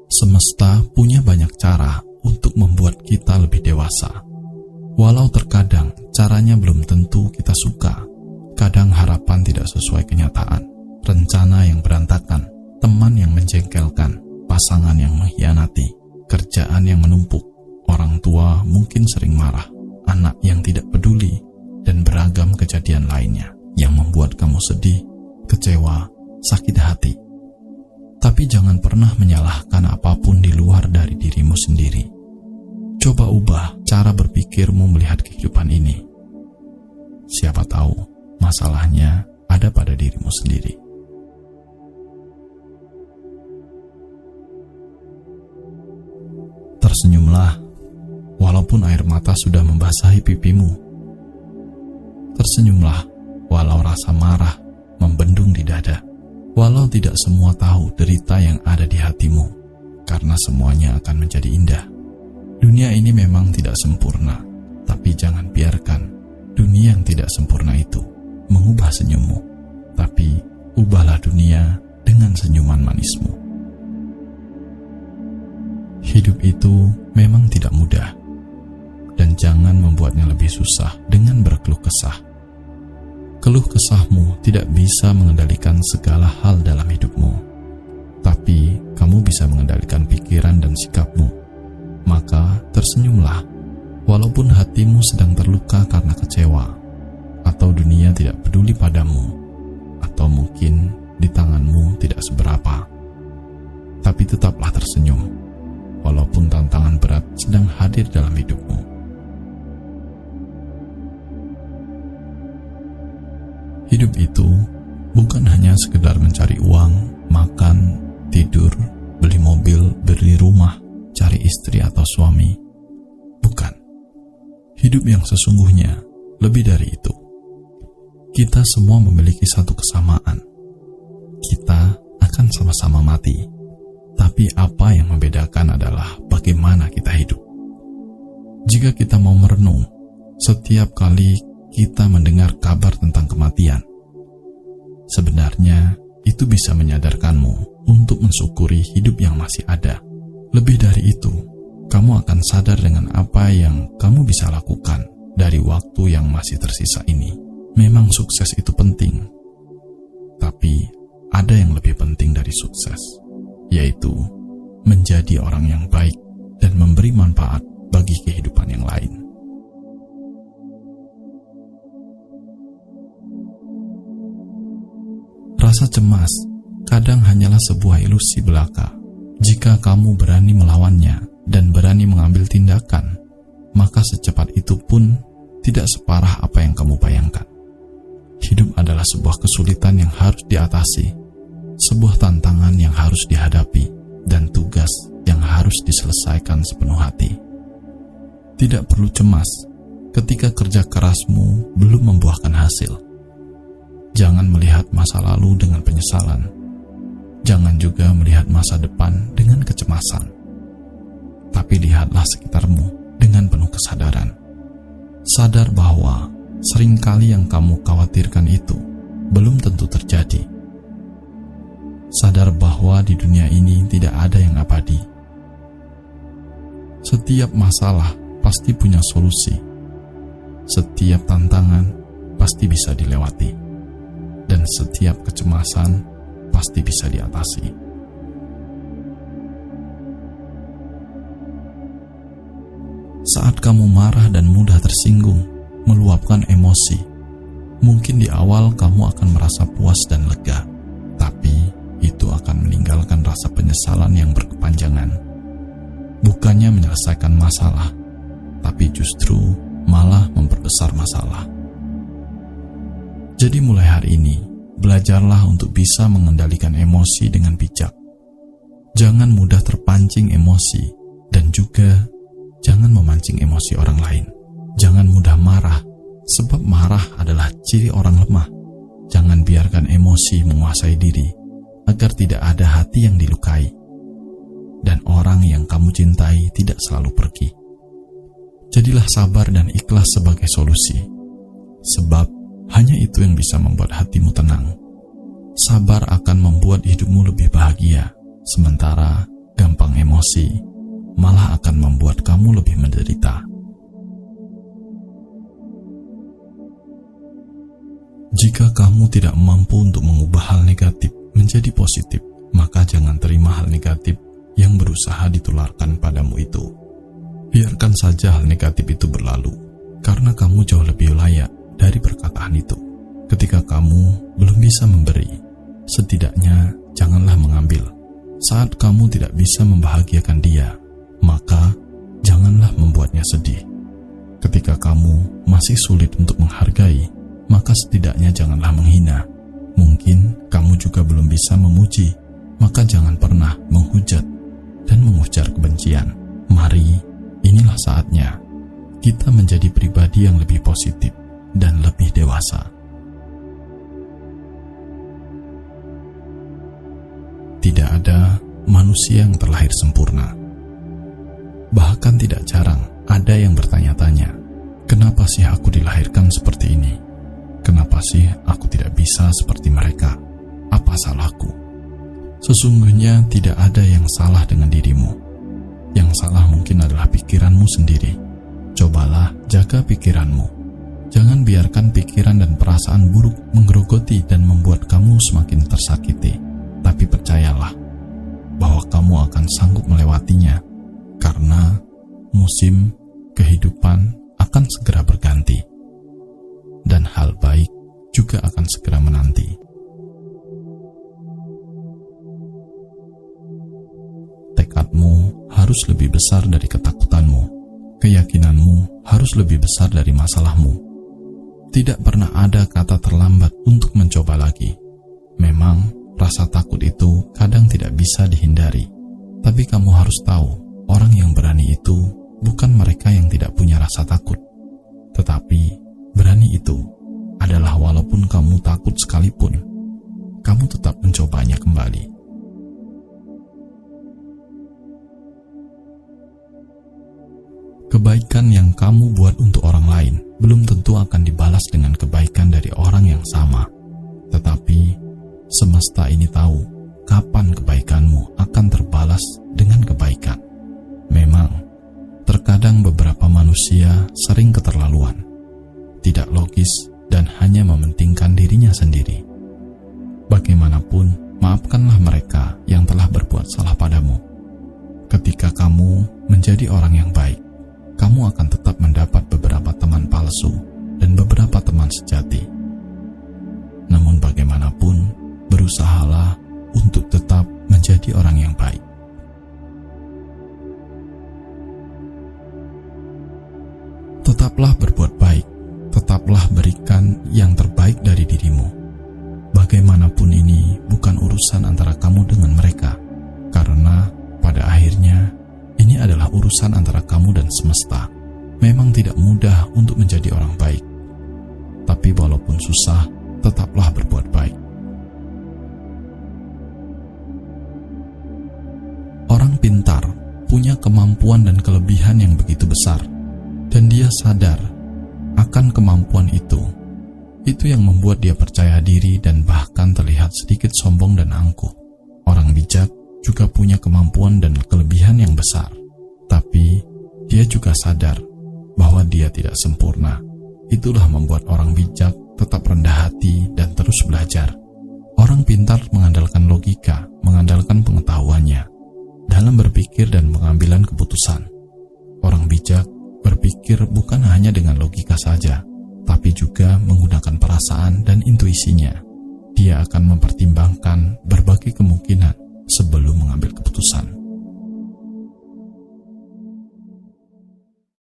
Semesta punya banyak cara untuk membuat kita lebih dewasa. Walau terkadang caranya belum tentu kita suka. Kadang harapan tidak sesuai kenyataan, rencana yang berantakan, teman yang menjengkelkan, pasangan yang mengkhianati, kerjaan yang menumpuk, orang tua mungkin sering marah, anak yang tidak peduli, dan beragam kejadian lainnya yang membuat kamu sedih, kecewa, sakit hati. Tapi jangan pernah menyalahkan apapun di luar dari dirimu sendiri. Coba ubah cara berpikirmu melihat kehidupan ini. Siapa tahu masalahnya ada pada dirimu sendiri. Tersenyumlah, walaupun air mata sudah membasahi pipimu. Tersenyumlah, walau rasa marah membendung di dada. Walau tidak semua tahu derita yang ada di hatimu, karena semuanya akan menjadi indah. Dunia ini memang tidak sempurna, tapi jangan biarkan dunia yang tidak sempurna itu mengubah senyummu. Tapi ubahlah dunia dengan senyuman manismu. Hidup itu memang tidak mudah, dan jangan membuatnya lebih susah dengan berkeluh kesah. Keluh kesahmu tidak bisa mengendalikan segala hal dalam hidupmu, tapi kamu bisa mengendalikan pikiran dan sikapmu. Maka tersenyumlah, walaupun hatimu sedang terluka karena kecewa, atau dunia tidak peduli padamu, atau mungkin di tanganmu tidak seberapa. Tapi tetaplah tersenyum, walaupun tantangan berat sedang hadir dalam hidupmu. Hidup itu bukan hanya sekedar mencari uang, makan, tidur, beli mobil, beli rumah, cari istri atau suami. Bukan. Hidup yang sesungguhnya lebih dari itu. Kita semua memiliki satu kesamaan. Kita akan sama-sama mati. Tapi apa yang membedakan adalah bagaimana kita hidup. Jika kita mau merenung, setiap kali kita mendengar kabar tentang kematian, sebenarnya itu bisa menyadarkanmu untuk mensyukuri hidup yang masih ada. Lebih dari itu, kamu akan sadar dengan apa yang kamu bisa lakukan dari waktu yang masih tersisa ini. Memang sukses itu penting, tapi ada yang lebih penting dari sukses, yaitu menjadi orang yang baik dan memberi manfaat bagi kehidupan yang lain. Rasa cemas kadang hanyalah sebuah ilusi belaka. Jika kamu berani melawannya dan berani mengambil tindakan, maka secepat itu pun tidak separah apa yang kamu bayangkan. Hidup adalah sebuah kesulitan yang harus diatasi, sebuah tantangan yang harus dihadapi, dan tugas yang harus diselesaikan sepenuh hati. Tidak perlu cemas ketika kerja kerasmu belum membuahkan hasil. Jangan melihat masa lalu dengan penyesalan. Jangan juga melihat masa depan dengan kecemasan. Tapi lihatlah sekitarmu dengan penuh kesadaran. Sadar bahwa seringkali yang kamu khawatirkan itu belum tentu terjadi. Sadar bahwa di dunia ini tidak ada yang abadi. Setiap masalah pasti punya solusi. Setiap tantangan pasti bisa dilewati. Dan setiap kecemasan pasti bisa diatasi. Saat kamu marah dan mudah tersinggung, meluapkan emosi, mungkin di awal kamu akan merasa puas dan lega, tapi itu akan meninggalkan rasa penyesalan yang berkepanjangan. Bukannya menyelesaikan masalah, tapi justru malah memperbesar masalah. Jadi mulai hari ini, belajarlah untuk bisa mengendalikan emosi dengan bijak. Jangan mudah terpancing emosi, dan juga jangan memancing emosi orang lain. Jangan mudah marah, sebab marah adalah ciri orang lemah. Jangan biarkan emosi menguasai diri, agar tidak ada hati yang dilukai, dan orang yang kamu cintai tidak selalu pergi. Jadilah sabar dan ikhlas sebagai solusi, sebab Hanya itu yang bisa membuat hatimu tenang. Sabar akan membuat hidupmu lebih bahagia, sementara gampang emosi malah akan membuat kamu lebih menderita. Jika kamu tidak mampu untuk mengubah hal negatif menjadi positif, maka jangan terima hal negatif yang berusaha ditularkan padamu itu. Biarkan saja hal negatif itu berlalu, karena kamu jauh lebih layak dari perkataan itu. Ketika kamu belum bisa memberi, setidaknya janganlah mengambil. Saat kamu tidak bisa membahagiakan dia, maka janganlah membuatnya sedih. Ketika kamu masih sulit untuk menghargai, maka setidaknya janganlah menghina. Mungkin kamu juga belum bisa memuji, maka jangan pernah menghujat dan mengujar kebencian. Mari, inilah saatnya kita menjadi pribadi yang lebih positif dan lebih dewasa. Tidak ada manusia yang terlahir sempurna. Bahkan tidak jarang ada yang bertanya-tanya, kenapa sih aku dilahirkan seperti ini? Kenapa sih aku tidak bisa seperti mereka? Apa salahku? Sesungguhnya tidak ada yang salah dengan dirimu. Yang salah mungkin adalah pikiranmu sendiri. Cobalah jaga pikiranmu. Jangan biarkan pikiran dan perasaan buruk menggerogoti dan membuat kamu semakin tersakiti. Tapi percayalah bahwa kamu akan sanggup melewatinya, karena musim kehidupan akan segera berganti, dan hal baik juga akan segera menanti. Tekadmu harus lebih besar dari ketakutanmu. Keyakinanmu harus lebih besar dari masalahmu. Tidak pernah ada kata terlambat untuk mencoba lagi. Memang rasa takut itu kadang tidak bisa dihindari, tapi kamu harus tahu, orang yang berani itu bukan mereka yang tidak punya rasa takut, tetapi berani itu adalah walaupun kamu takut sekalipun, kamu tetap mencobanya kembali. Kebaikan yang kamu buat untuk orang lain belum tentu akan dibalas dengan kebaikan dari orang yang sama, tetapi semesta ini tahu kapan kebaikanmu akan terbalas dengan kebaikan. Memang, terkadang beberapa manusia sering keterlaluan, tidak logis, dan hanya mementingkan dirinya sendiri. Bagaimanapun, maafkanlah mereka yang telah berbuat salah padamu. Ketika kamu menjadi orang yang baik, kamu akan tetap mendapat beberapa teman palsu dan beberapa teman sejati. Namun bagaimanapun, berusahalah untuk tetap menjadi orang yang baik. Tetaplah berbuat baik, tetaplah berikan yang terbaik dari dirimu. Bagaimanapun ini bukan urusan antara kamu dengan mereka, karena pada akhirnya ini adalah urusan antara kamu dan semesta. Memang tidak mudah untuk menjadi orang baik, tapi walaupun susah, tetaplah berbuat baik. Orang pintar punya kemampuan dan kelebihan yang begitu besar, dan dia sadar akan kemampuan itu. Itu yang membuat dia percaya diri dan bahkan terlihat sedikit sombong dan angkuh. Orang bijak juga punya kemampuan dan kelebihan yang besar, tapi dia juga sadar bahwa dia tidak sempurna. Itulah membuat orang bijak tetap rendah hati dan terus belajar. Orang pintar mengandalkan logika, mengandalkan pengetahuannya dalam berpikir dan pengambilan keputusan. Orang bijak berpikir bukan hanya dengan logika saja, tapi juga menggunakan perasaan dan intuisinya. Dia akan mempertimbangkan berbagai